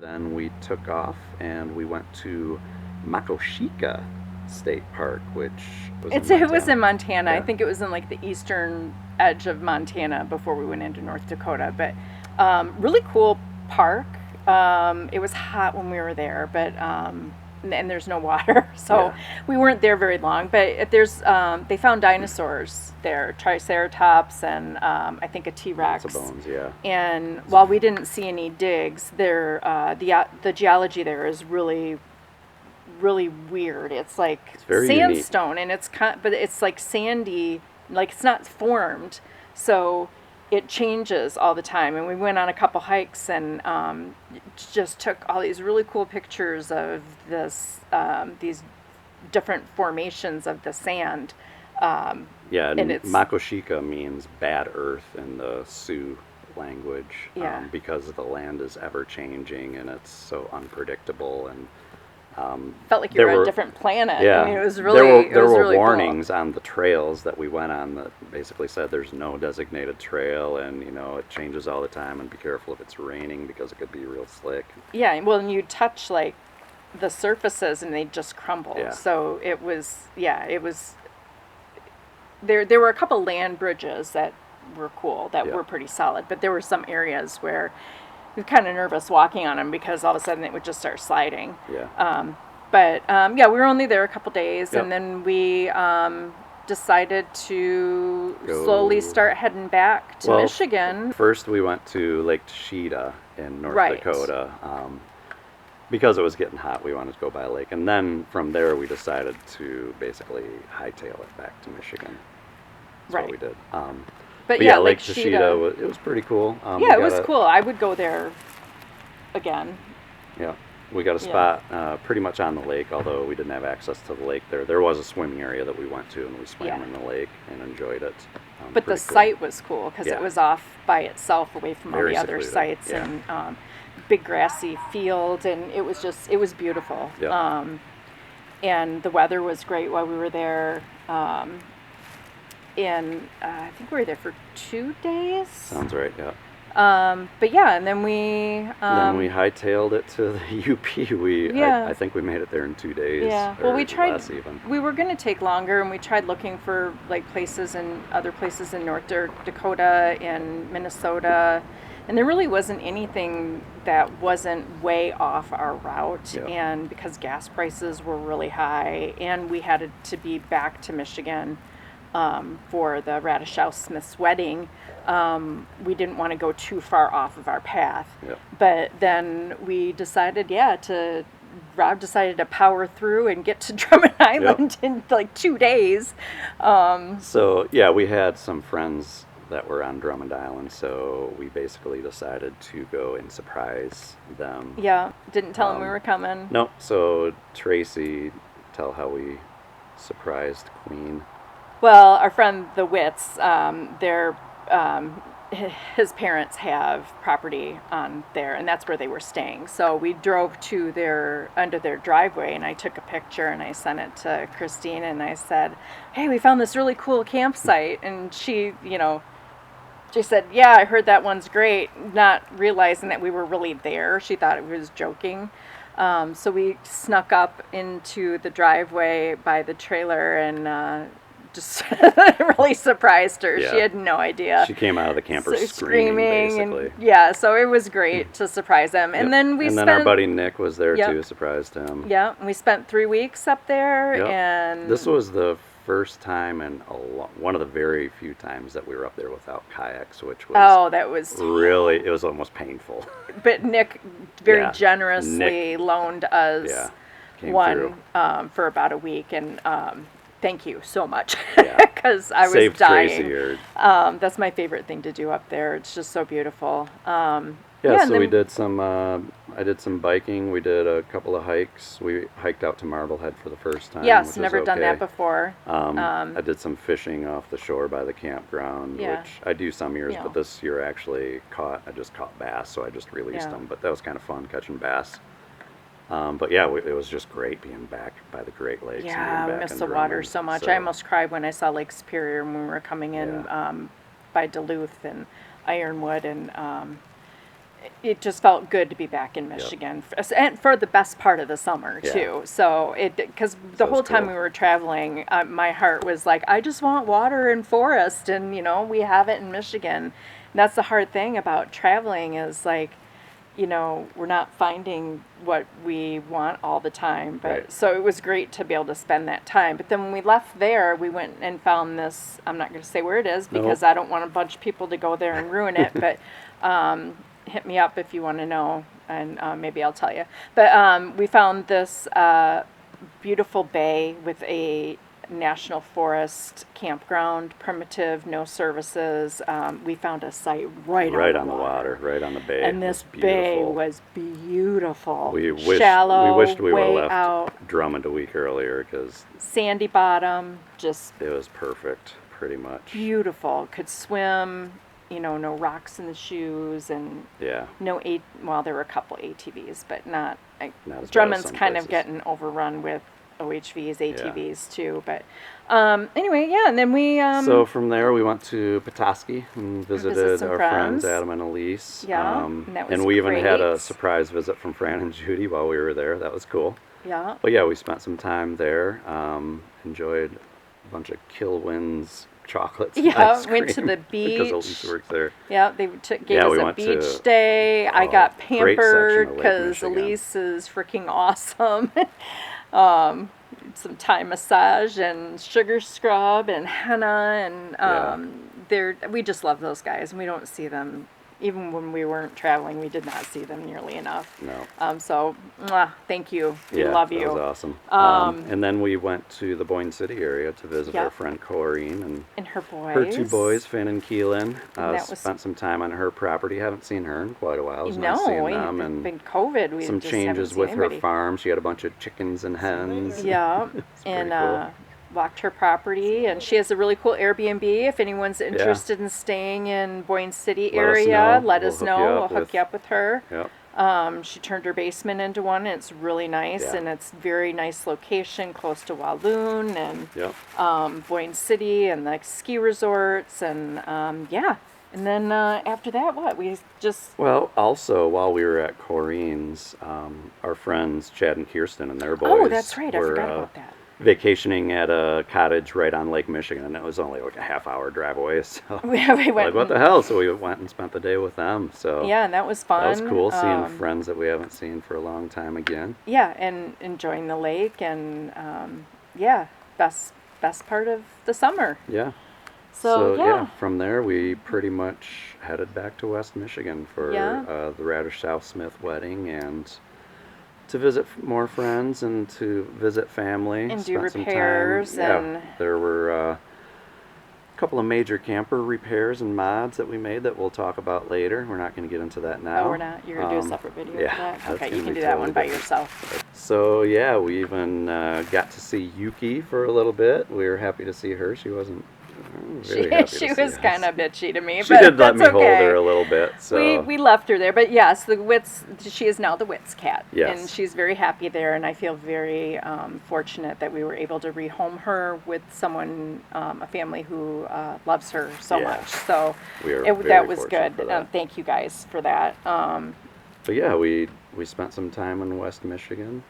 Then we took off and we went to Makoshika State Park, which was in It was Montana. in Montana. I Yeah, think it was in like the eastern edge of Montana before we went into North Dakota. But really cool park. It was hot when we were there, but and there's no water, so yeah, we weren't there very long. But there's they found dinosaurs there, Triceratops, and I think a T lots of Rex. bones. Yeah, And while we didn't see any digs, there the geology there is really weird. It's like it's very unique. sandstone, and but it's like sandy, like it's not formed, so it changes all the time. And we went on a couple hikes and just took all these really cool pictures of these different formations of the sand. Um, Yeah, and and it's Makoshika means bad earth in the Sioux language yeah, because the land is ever changing and it's so unpredictable. And felt like you there were on a were different planet. Yeah, I mean, it was really there were really cool. warnings on the trails that we went on that basically said there's no designated trail, and it changes all the time, and be careful if it's raining because it could be real slick. Yeah, well, and you touch like the surfaces and they just crumble. Yeah, So it was, yeah, it was. There were a couple land bridges that were cool, that yeah, were pretty solid, but there were some areas where we were kind of nervous walking on them because all of a sudden it would just start sliding. yeah. But yeah, we were only there a couple days, Yep. and then we decided to slowly Go. start heading back to Well, Michigan. first we went to Lake Tashita in North Right. Dakota. Because it was getting hot, we wanted to go by a lake, and then from there we decided to basically hightail it back to Michigan. That's what Right. we did. But But yeah, yeah, Lake Lake Tashita, Sheeta. it was pretty cool. Yeah, it was cool. I would go there again. Yeah, we got a Yeah. spot pretty much on the lake, although we didn't have access to the lake there. There was a swimming area that we went to, and we swam Yeah. in the lake and enjoyed it. But the Pretty cool. site was cool because Yeah. it was off by itself away from all Very the other secluded, sites, yeah. and big grassy field, and it was beautiful. Yeah. And the weather was great while we were there. And I think we were there for 2 days. Sounds right, yeah. But yeah, and then we Then we hightailed it to the UP. Yeah. I think we made it there in 2 days. yeah. Well, or we tried. less even. We were going to take longer, and we tried looking for like places and other places in North Dakota and Minnesota, and there really wasn't anything that wasn't way off our route. Yeah. And because gas prices were really high, and we had to be back to Michigan for the Radishow Smith's wedding, we didn't want to go too far off of our path. Yep. But then we decided, Rob decided to power through and get to Drummond Island in like 2 days. So yeah, we had some friends that were on Drummond Island, so we basically decided to go and surprise them. Yeah, didn't tell him we Um, were coming. No, so Tracy, tell how we surprised Queen. Well, our friend the Witts, his parents have property on there, and that's where they were staying. So we drove to under their driveway, and I took a picture and I sent it to Christine, and I said, "Hey, we found this really cool campsite," and she said, "Yeah, I heard that one's great," not realizing that we were really there. She thought it was joking. So we snuck up into the driveway by the trailer and just really surprised her. Yeah. She had no idea. She came out of the camper So screaming, basically. and yeah, so it was great to surprise them. And Yep. then we and spent then our buddy Nick was there Yep. too, surprised him. yeah, and we spent 3 weeks up there, Yep. and This was the first time and one of the very few times that we were up there without kayaks, which was that was. really, it was almost painful. But Nick very Yeah, generously Nick- loaned us Yeah, came one through. for about a week, and thank you so much Yeah. because I was Saved dying. Tracy or That's my favorite thing to do up there. It's just so beautiful. Yeah, and so we then- did some. I did some biking. We did a couple of hikes. We hiked out to Marblehead for the first time. Yes, which never was done that okay. before. I did some fishing off the shore by the campground, Yeah. which I do some years, Yeah. but this year I actually I just caught bass, so I just released Yeah. them. But that was kind of fun catching bass. But yeah, it was just great being back by the Great Lakes. and Yeah, I being back miss in the water Drummond. so much. So, I almost cried when I saw Lake Superior when we were coming in Yeah. by Duluth and Ironwood, and it just felt good to be back in Michigan and for the best part of the summer Yeah. too. So because the So whole it's time cool. we were traveling, my heart was like, I just want water and forest, and we have it in Michigan. And that's the hard thing about traveling is like, we're not finding what we want all the time. But Right. so it was great to be able to spend that time. But then when we left there, we went and found this. I'm not going to say where it is because Nope. I don't want a bunch of people to go there and ruin it. But hit me up if you want to know, and maybe I'll tell you. But we found this beautiful bay with a national forest campground, primitive, no services. We found a site right On the water, right on the bay. and It this was bay beautiful. was beautiful. We wished Shallow, we wished we would have way left out, Drummond a week earlier because sandy bottom, just it was perfect, pretty much. beautiful. Could swim, no rocks in the shoes, and Yeah. no well, there were a couple ATVs, but not. Not as bad as Drummond's some kind of places. getting overrun with OHVs, ATVs too. But anyway, yeah, and then we So from there, we went to Petoskey and visited some our friends. friends Adam and Elise. Yeah, and that was we even had a great. surprise visit from Fran and Judy while we were there. That was cool. yeah. But yeah, we spent some time there. Enjoyed a bunch of Kilwin's chocolates. And Yeah, ice went to cream the because Elise beach. works there. Yeah, they gave Yeah, us we a went beach to- day. I oh, got great section pampered of Lake because Michigan. Elise is freaking awesome. Some Thai massage and sugar scrub and henna, and we just love those guys, and we don't see them. Even when we weren't traveling, we did not see them nearly enough. No. So, thank you. We Yeah, love you. that was awesome. Um, And then we went to the Boyne City area to visit our Yep. friend Corrine and And her boys. her two boys, Finn and Keelan. And that was- Spent some time on her property. Haven't seen her in quite a while. It was No, nice seeing them. it's And been COVID. We some just changes haven't with seen her anybody. farm. She had a bunch of chickens and hens. Yeah, It's and pretty cool. walked her property, and she has a really cool Airbnb. If anyone's interested in staying in Boyne City Let us area, know. let We'll us hook know. you We'll up hook with- you up with her. Yep. She turned her basement into one, and it's really nice, Yeah. and it's very nice location, close to Walloon and Yep. Boyne City and the ski resorts, and yeah. And then after that, what? We just Well, also while we were at Corine's, our friends Chad and Kirsten and their boys. that's right. I were, forgot about that. Vacationing at a cottage right on Lake Michigan, and it was only like a half-hour drive away. So We like, went. what the hell? So we went and spent the day with them. So Yeah, and that was fun. that was cool seeing Um, friends that we haven't seen for a long time again. Yeah, and enjoying the lake, and yeah, best part of the summer. Yeah. So, yeah. From there we pretty much headed back to West Michigan for Yeah. the Radish South Smith wedding and to visit more friends and to visit family. And do Spent some time- repairs Yeah, and- there were a couple of major camper repairs and mods that we made that we'll talk about later. We're not going to get into that now. Oh, we're not. You're gonna do a separate video yeah, for that. that's Okay, gonna you can be do that one by totally different. yourself. So yeah, we even got to see Yuki for a little bit. We were happy to see her. She wasn't really happy to She see was us. kind of bitchy to me, She but did let that's me okay. hold her a little bit. So We left her there, but yes, the Wits. She is now the Wits cat, Yes. and she's very happy there. And I feel very fortunate that we were able to rehome her with someone, a family who loves her so Yeah. much. So We are that very was fortunate good. for that. Thank you guys for that. But yeah, we spent some time in West Michigan.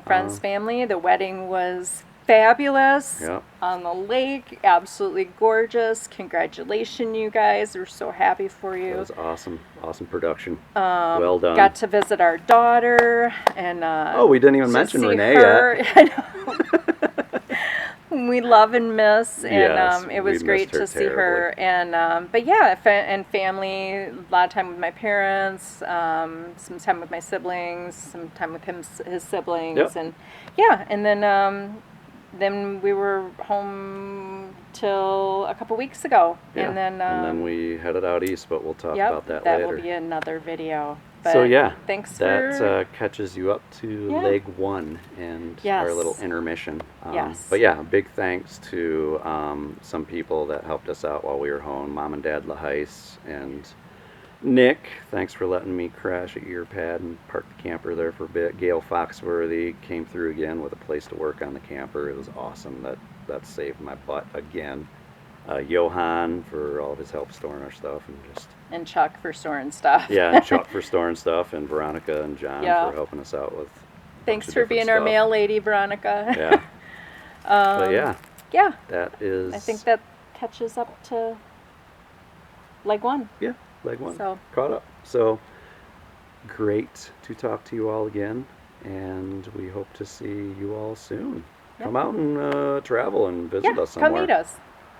Friends, family. The wedding was fabulous. Yep. On the lake, absolutely gorgeous. Congratulations, you guys. We're so happy for you. It was awesome. Awesome production. Well done. Got to visit our daughter, and Oh, we didn't even to mention see Renee her. yet. I know. We love and miss, and Yes, it we was great missed her to see her. And but yeah, and family, a lot of time with my parents, some time with my siblings, some time with his siblings, Yep. and yeah, and then we were home till a couple weeks ago, Yeah. and then we headed out east, but we'll talk yep, about that that later. will be another video. So But yeah, thanks that for catches you up to Yeah. leg one and our Yes. little intermission. Yes. But yeah, big thanks to some people that helped us out while we were home. Mom and Dad LaHeis and Nick. Thanks for letting me crash at your pad and park the camper there for a bit. Gail Foxworthy came through again with a place to work on the camper. It was awesome. That saved my butt again. Johan for all of his help storing our stuff, and just And Chuck for storing stuff. yeah, and Chuck for storing stuff, and Veronica and John Yeah. for helping us out with. a Thanks bunch of for different being our stuff. mail lady, Veronica. Yeah, but yeah, Yeah, that is. I think that catches up to leg one. Yeah, leg one. So- Caught up. So great to talk to you all again, and we hope to see you all soon. Yep. Come out and travel and visit Yeah, us somewhere. come meet us.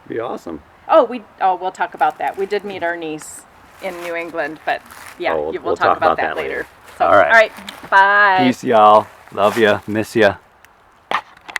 Be awesome. We'll talk about that. We did meet our niece in New England, but yeah, Oh, we'll talk about that later. So, All right. bye. Peace, y'all. Love ya. Miss ya.